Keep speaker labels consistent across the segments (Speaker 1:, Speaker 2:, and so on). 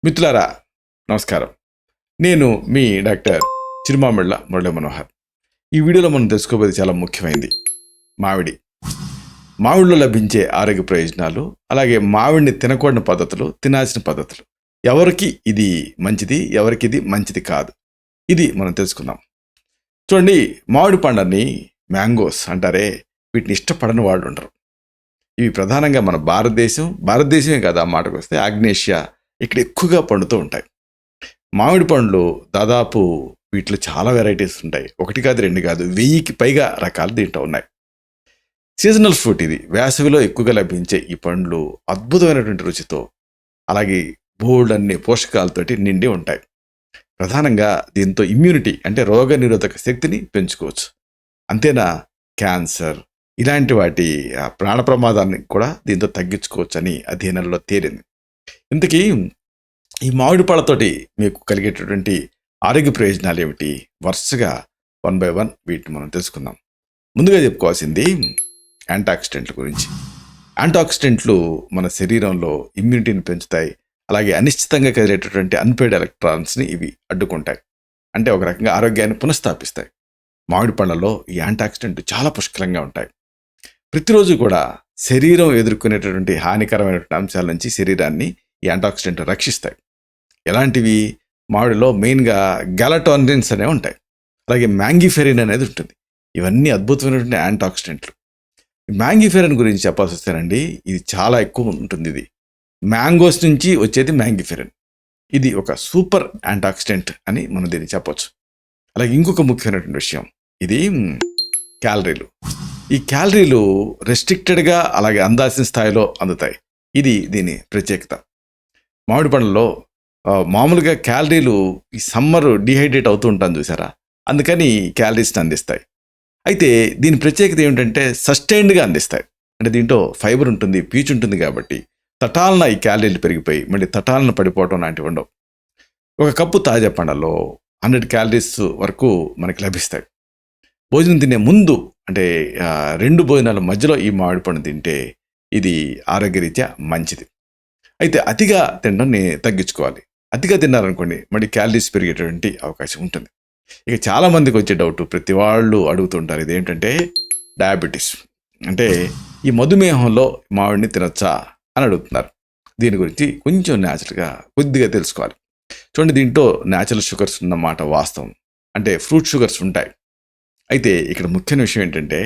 Speaker 1: మిత్రులారా నమస్కారం. నేను మీ డాక్టర్ చిరుమామిళ్ళ మురళీ మనోహర్. ఈ వీడియోలో మనం తెలుసుకోబోయేది చాలా ముఖ్యమైనది. మామిడిలో లభించే ఆరోగ్య ప్రయోజనాలు, అలాగే మామిడిని తినకూడని పద్ధతులు, తినాల్సిన పద్ధతులు, ఎవరికి ఇది మంచిది, ఎవరికి ఇది మంచిది కాదు, ఇది మనం తెలుసుకుందాం. చూడండి, మామిడి పండుని మ్యాంగోస్ అంటారే, వీటిని ఇష్టపడని వాళ్ళు ఉండరు. ఇవి ప్రధానంగా మన భారతదేశమే కాదు, ఆ మాటకు వస్తే ఆగ్నేషియా ఇక్కడ ఎక్కువగా పండుతూ ఉంటాయి. మామిడి పండ్లు దాదాపు వీటిలో చాలా వెరైటీస్ ఉంటాయి. ఒకటి కాదు, రెండు కాదు, 1000కి పైగా రకాలు దీంట్లో ఉన్నాయి. సీజనల్ ఫ్రూట్ ఇది. వేసవిలో ఎక్కువగా లభించే ఈ పండ్లు అద్భుతమైనటువంటి రుచితో, అలాగే బోల్డ్ అన్ని పోషకాలతోటి నిండి ఉంటాయి. ప్రధానంగా దీంతో ఇమ్యూనిటీ అంటే రోగ నిరోధక శక్తిని పెంచుకోవచ్చు. అంతేనా, క్యాన్సర్ ఇలాంటి వాటి ప్రాణ ప్రమాదాన్ని కూడా దీంతో తగ్గించుకోవచ్చు అని అధ్యయనాల్లో తేలింది. ఇంతకీ ఈ మామిడి పళ్ళతోటి మీకు కలిగేటటువంటి ఆరోగ్య ప్రయోజనాలు ఏమిటి? వరుసగా 1 by 1 వీటిని మనం తెలుసుకుందాం. ముందుగా చెప్పుకోవాల్సింది యాంటాక్సిడెంట్ల గురించి. యాంటాక్సిడెంట్లు మన శరీరంలో ఇమ్యూనిటీని పెంచుతాయి. అలాగే అనిశ్చితంగా కదిలేటటువంటి అన్పెయిడ్ ఎలక్ట్రాన్స్ని ఇవి అడ్డుకుంటాయి. అంటే ఒక రకంగా ఆరోగ్యాన్ని పునఃస్థాపిస్తాయి. మామిడి పళ్ళలో ఈ యాంటాక్సిడెంట్లు చాలా పుష్కలంగా ఉంటాయి. ప్రతిరోజు కూడా శరీరం ఎదుర్కొనేటటువంటి హానికరమైనటువంటి అంశాల నుంచి శరీరాన్ని ఈ యాంటాక్సిడెంట్లు రక్షిస్తాయి. ఎలాంటివి? మామిడిలో మెయిన్గా గ్యాలటోనిన్స్ అనేవి ఉంటాయి. అలాగే మ్యాంగిఫెరిన్ అనేది ఉంటుంది. ఇవన్నీ అద్భుతమైనటువంటి యాంటాక్సిడెంట్లు. మ్యాంగిఫెరిన్ గురించి చెప్పాల్సి వస్తేనండి, ఇది చాలా ఎక్కువ ఉంటుంది. ఇది మ్యాంగోస్ నుంచి వచ్చేది మ్యాంగిఫెరిన్. ఇది ఒక సూపర్ యాంటాక్సిడెంట్ అని మనం దీన్ని చెప్పొచ్చు. అలాగే ఇంకొక ముఖ్యమైనటువంటి విషయం, ఇది క్యాలరీలు. ఈ క్యాలరీలు రెస్ట్రిక్టెడ్గా అలాగే అందాల్సిన స్థాయిలో అందుతాయి. ఇది దీని ప్రత్యేకత. మామిడి పండ్లలో మామూలుగా క్యాలరీలు ఈ సమ్మర్ డిహైడ్రేట్ అవుతూ ఉంటాను చూసారా, అందుకని క్యాలరీస్ని అందిస్తాయి. అయితే దీని ప్రత్యేకత ఏమిటంటే సస్టైన్డ్గా అందిస్తాయి. అంటే దీంట్లో ఫైబర్ ఉంటుంది, పీచు ఉంటుంది కాబట్టి తటాలన ఈ క్యాలరీలు పెరిగిపోయి మళ్ళీ తటాలన పడిపోవడం లాంటివి ఉండవు. ఒక కప్పు తాజా పండ్లలో 100 క్యాలరీస్ వరకు మనకి లభిస్తాయి. భోజనం తినే ముందు అంటే 2 భోజనాల మధ్యలో ఈ మామిడి పండు తింటే ఇది ఆరోగ్యరీత్యా మంచిది. అయితే అతిగా తినడం తగ్గించుకోవాలి. అతిగా తిన్నారనుకోండి మళ్ళీ క్యాలరీస్ పెరిగేటువంటి అవకాశం ఉంటుంది. ఇక చాలామందికి వచ్చే డౌట్, ప్రతి వాళ్ళు అడుగుతుంటారు, ఇదేంటంటే డయాబెటీస్. అంటే ఈ మధుమేహంలో మామిడిని తినచ్చా అని అడుగుతున్నారు. దీని గురించి కొంచెం న్యాచురల్గా కొద్దిగా తెలుసుకోవాలి. చూడండి, దీంట్లో న్యాచురల్ షుగర్స్ ఉన్నమాట వాస్తవం. అంటే ఫ్రూట్ షుగర్స్ ఉంటాయి. అయితే ఇక్కడ ముఖ్యమైన విషయం ఏంటంటే,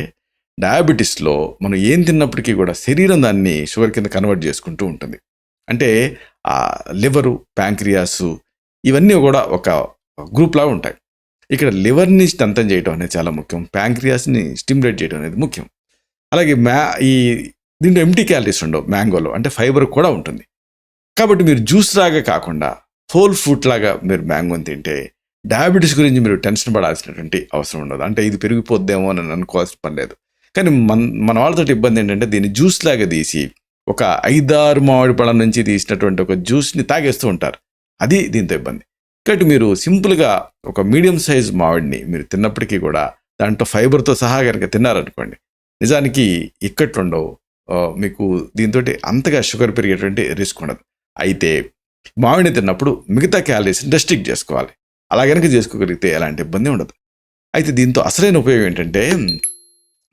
Speaker 1: డయాబెటీస్లో మనం ఏం తిన్నప్పటికీ కూడా శరీరం దాన్ని షుగర్ కింద కన్వర్ట్ చేసుకుంటూ ఉంటుంది. అంటే ఆ లివరు, ప్యాంక్రియాసు ఇవన్నీ కూడా ఒక గ్రూప్ లాగా ఉంటాయి. ఇక్కడ లివర్ని స్తంతం చేయడం అనేది చాలా ముఖ్యం, ప్యాంక్రియాస్ని స్టిమ్యులేట్ చేయడం అనేది ముఖ్యం. అలాగే దీంట్లో ఎంటీ క్యాలరీస్ ఉండవు మ్యాంగోలో, అంటే ఫైబర్ కూడా ఉంటుంది. కాబట్టి మీరు జ్యూస్ లాగా కాకుండా హోల్ ఫ్రూట్ లాగా మీరు మ్యాంగోని తింటే డయాబెటీస్ గురించి మీరు టెన్షన్ పడాల్సినటువంటి అవసరం ఉండదు. అంటే ఇది పెరిగిపోద్దేమో అని అనుకోవాల్సిన పని లేదు. కానీ మన వాళ్ళతో ఇబ్బంది ఏంటంటే, దీన్ని జ్యూస్ లాగా తీసి ఒక 5-6 మామిడి పళ్ళ నుంచి తీసినటువంటి ఒక జ్యూస్ని తాగేస్తూ ఉంటారు. అది దీంతో ఇబ్బంది. కాబట్టి మీరు సింపుల్గా ఒక మీడియం సైజ్ మామిడిని మీరు తిన్నప్పటికీ కూడా దాంట్లో ఫైబర్తో సహా కనుక తిన్నారనుకోండి, నిజానికి ఇక్కట్లు ఉండవు. మీకు దీంతో అంతగా షుగర్ పెరిగేటువంటి రిస్క్ ఉండదు. అయితే మామిడిని తిన్నప్పుడు మిగతా క్యాలరీస్ని రెస్ట్రిక్ట్ చేసుకోవాలి. అలా కనుక చేసుకోగలిగితే ఎలాంటి ఇబ్బంది ఉండదు. అయితే దీంతో అసలైన ఉపయోగం ఏంటంటే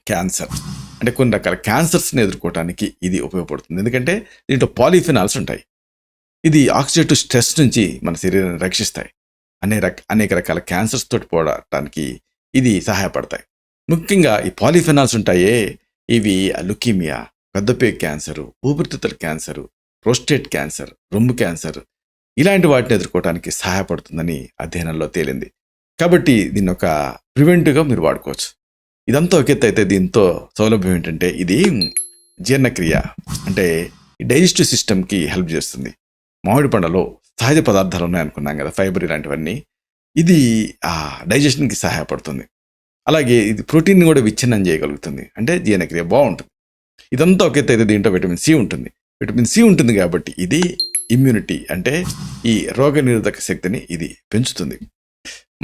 Speaker 1: క్యాన్సర్. అంటే కొన్ని రకాల క్యాన్సర్స్ని ఎదుర్కోవడానికి ఇది ఉపయోగపడుతుంది. ఎందుకంటే దీంట్లో పాలిఫినాల్స్ ఉంటాయి. ఇది ఆక్సిడేటివ్ స్ట్రెస్ నుంచి మన శరీరాన్ని రక్షిస్తాయి. అనేక రకాల క్యాన్సర్స్ తోటి పోవడానికి ఇది సహాయపడతాయి. ముఖ్యంగా ఈ పాలిఫినాల్స్ ఉంటాయే, ఇవి లుకీమియా, పెద్దపేగు క్యాన్సరు, ఊపిరితిత్తుల క్యాన్సరు, ప్రోస్టేట్ క్యాన్సర్, రొమ్ము క్యాన్సర్ ఇలాంటి వాటిని ఎదుర్కోవడానికి సహాయపడుతుందని అధ్యయనంలో తేలింది. కాబట్టి దీన్ని ఒక ప్రివెంటివ్గా మీరు వాడుకోవచ్చు. ఇదంతా ఒక ఎత్తు. అయితే దీంతో సౌలభ్యం ఏంటంటే, ఇది జీర్ణక్రియ అంటే డైజెస్టివ్ సిస్టమ్కి హెల్ప్ చేస్తుంది. మామిడి పండ్లలో సహజ పదార్థాలు ఉన్నాయనుకున్నాం కదా, ఫైబర్ ఇలాంటివన్నీ, ఇది డైజెషన్కి సహాయపడుతుంది. అలాగే ఇది ప్రోటీన్ని కూడా విచ్ఛిన్నం చేయగలుగుతుంది. అంటే జీర్ణక్రియ బాగుంటుంది. ఇదంతా ఒక ఎత్తు. అయితే దీంట్లో విటమిన్ సి ఉంటుంది. విటమిన్ సి ఉంటుంది కాబట్టి ఇది ఇమ్యూనిటీ అంటే ఈ రోగ నిరోధక శక్తిని ఇది పెంచుతుంది.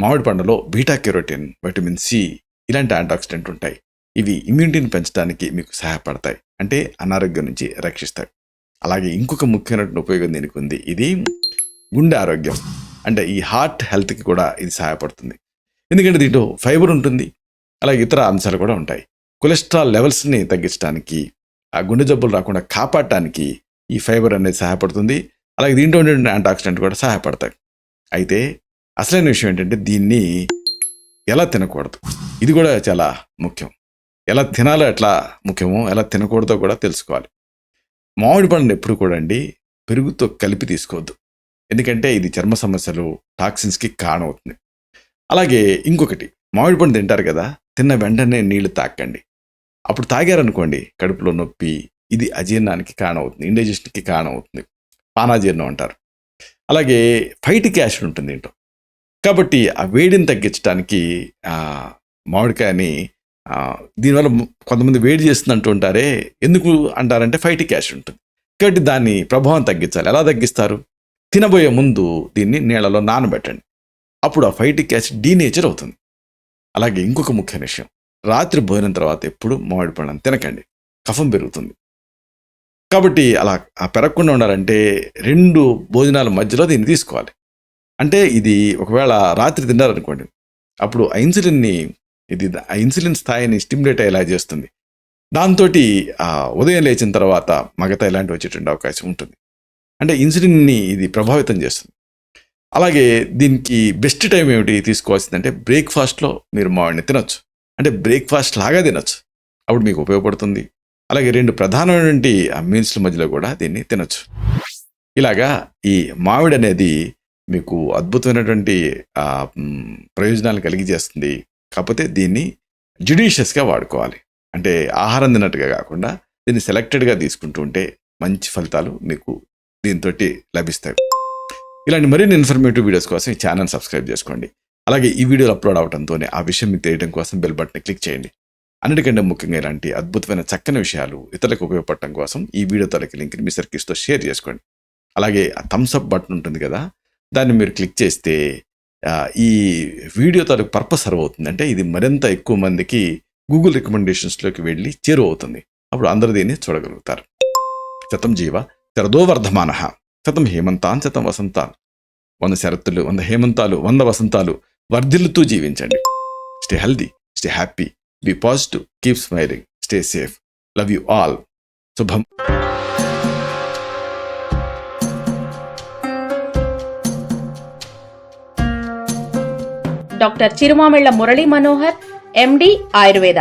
Speaker 1: మామిడి పండులో బీటా కెరోటిన్, విటమిన్ సి ఇలాంటి యాంటాక్సిడెంట్ ఉంటాయి. ఇవి ఇమ్యూనిటీని పెంచడానికి మీకు సహాయపడతాయి, అంటే అనారోగ్యం నుంచి రక్షిస్తాయి. అలాగే ఇంకొక ముఖ్యమైన ఉపయోగం దీనికి ఉంది. ఇది గుండె ఆరోగ్యం అంటే ఈ హార్ట్ హెల్త్కి కూడా ఇది సహాయపడుతుంది. ఎందుకంటే దీంట్లో ఫైబర్ ఉంటుంది, అలాగే ఇతర అంశాలు కూడా ఉంటాయి. కొలెస్ట్రాల్ లెవెల్స్ని తగ్గించడానికి, ఆ గుండె జబ్బులు రాకుండా కాపాడటానికి ఈ ఫైబర్ అనేది సహాయపడుతుంది. అలాగే దీంట్లో ఉండే యాంటీ-ఆక్సిడెంట్ కూడా సహాయపడతాయి. అయితే అసలైన విషయం ఏంటంటే దీన్ని ఎలా తినకూడదు, ఇది కూడా చాలా ముఖ్యం. ఎలా తినాలో ఎట్లా ముఖ్యమో, ఎలా తినకూడదో కూడా తెలుసుకోవాలి. మామిడి పండుని ఎప్పుడు కూడా అండి పెరుగుతో కలిపి తీసుకోవద్దు, ఎందుకంటే ఇది చర్మ సమస్యలు, టాక్సిన్స్కి కారణం అవుతుంది. అలాగే ఇంకొకటి, మామిడి పండు తింటారు కదా, తిన్న వెంటనే నీళ్లు తాకండి. అప్పుడు తాగారనుకోండి కడుపులో నొప్పి, ఇది అజీర్ణానికి కారణం అవుతుంది, ఇండైజెషన్కి కారణం అవుతుంది, పానాజీర్ణం అంటారు. అలాగే ఫైటిక్ యాసిడ్ ఉంటుంది దీంట్లో. కాబట్టి ఆ వేడిని తగ్గించడానికి మామిడికాయని దీనివల్ల కొంతమంది వేడి చేస్తుంది అంటూ ఉంటారే, ఎందుకు అంటారంటే ఫైటిక్ యాసిడ్ ఉంటుంది. కాబట్టి దాన్ని ప్రభావం తగ్గించాలి. ఎలా తగ్గిస్తారు? తినబోయే ముందు దీన్ని నీళ్ళలో నానబెట్టండి. అప్పుడు ఆ ఫైటిక్ యాసిడ్ డీనేచర్ అవుతుంది. అలాగే ఇంకొక ముఖ్యమైన విషయం, రాత్రి భోజనం తర్వాత ఎప్పుడు మామిడి పండును తినకండి, కఫం పెరుగుతుంది. కాబట్టి అలా పెరగకుండా ఉండాలంటే 2 భోజనాల మధ్యలో దీన్ని తీసుకోవాలి. అంటే ఇది ఒకవేళ రాత్రి తిన్నారనుకోండి, అప్పుడు ఇన్సులిన్ స్థాయిని స్టిమ్యులేట్ అయ్యేలా చేస్తుంది. దాంతో ఉదయం లేచిన తర్వాత మగత ఇలాంటివి వచ్చేటువంటి అవకాశం ఉంటుంది. అంటే ఇన్సులిన్ని ఇది ప్రభావితం చేస్తుంది. అలాగే దీనికి బెస్ట్ టైం ఏమిటి తీసుకోవాల్సిందంటే, బ్రేక్ఫాస్ట్లో మీరు మామిడిని తినొచ్చు. అంటే బ్రేక్ఫాస్ట్ లాగా తినొచ్చు, అప్పుడు మీకు ఉపయోగపడుతుంది. అలాగే 2 ప్రధానమైనటువంటి మీల్స్ల మధ్యలో కూడా దీన్ని తినొచ్చు. ఇలాగా ఈ మామిడి అనేది మీకు అద్భుతమైనటువంటి ప్రయోజనాలు కలిగజేస్తుంది. కాకపోతే దీన్ని జ్యుడిషియస్గా వాడుకోవాలి. అంటే ఆహారం తిన్నట్టుగా కాకుండా దీన్ని సెలెక్టెడ్గా తీసుకుంటూ ఉంటే మంచి ఫలితాలు మీకు దీంతో లభిస్తాయి. ఇలాంటి మరిన్ని ఇన్ఫర్మేటివ్ వీడియోస్ కోసం ఈ ఛానల్ సబ్స్క్రైబ్ చేసుకోండి. అలాగే ఈ వీడియోలు అప్లోడ్ అవడంతోనే ఆ విషయం మీకు తెలియడం కోసం బెల్ బటన్ క్లిక్ చేయండి. అన్నిటికంటే ముఖ్యంగా ఇలాంటి అద్భుతమైన చక్కని విషయాలు ఇతరులకు ఉపయోగపడటం కోసం ఈ వీడియో తలకి లింక్ని మీ సర్కిల్స్తో షేర్ చేసుకోండి. అలాగే ఆ థమ్స్అప్ బటన్ ఉంటుంది కదా, దాన్ని మీరు క్లిక్ చేస్తే ఈ వీడియో తాలూకు పర్పస్ సర్వ్ అవుతుంది. అంటే ఇది మరింత ఎక్కువ మందికి గూగుల్ రికమెండేషన్స్లోకి వెళ్ళి చేరువవుతుంది. అప్పుడు అందరూ దీన్ని చూడగలుగుతారు. శతం జీవ శరదో వర్ధమానః, శతం హేమంతాన్ శతం వసంతాన్. 100 శరత్తులు, 100 హేమంతాలు, 100 వసంతాలు వర్ధిల్లుతూ జీవించండి. Stay healthy, stay happy, be positive, keep smiling, stay safe. Love you all. శుభం.
Speaker 2: Doctor Chirumamilla Murali Manohar, MD Ayurveda,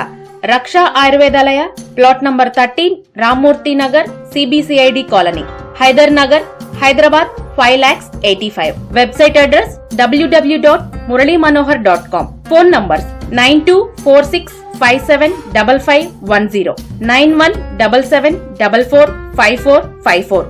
Speaker 2: Raksha Ayurvedalaya, plot number 13, Rammurthy Nagar, CBCID colony, Hyder Nagar, Hyderabad 5,85,000. Website address www.muralymanohar.com. Phone numbers 9246575510, 9177445454.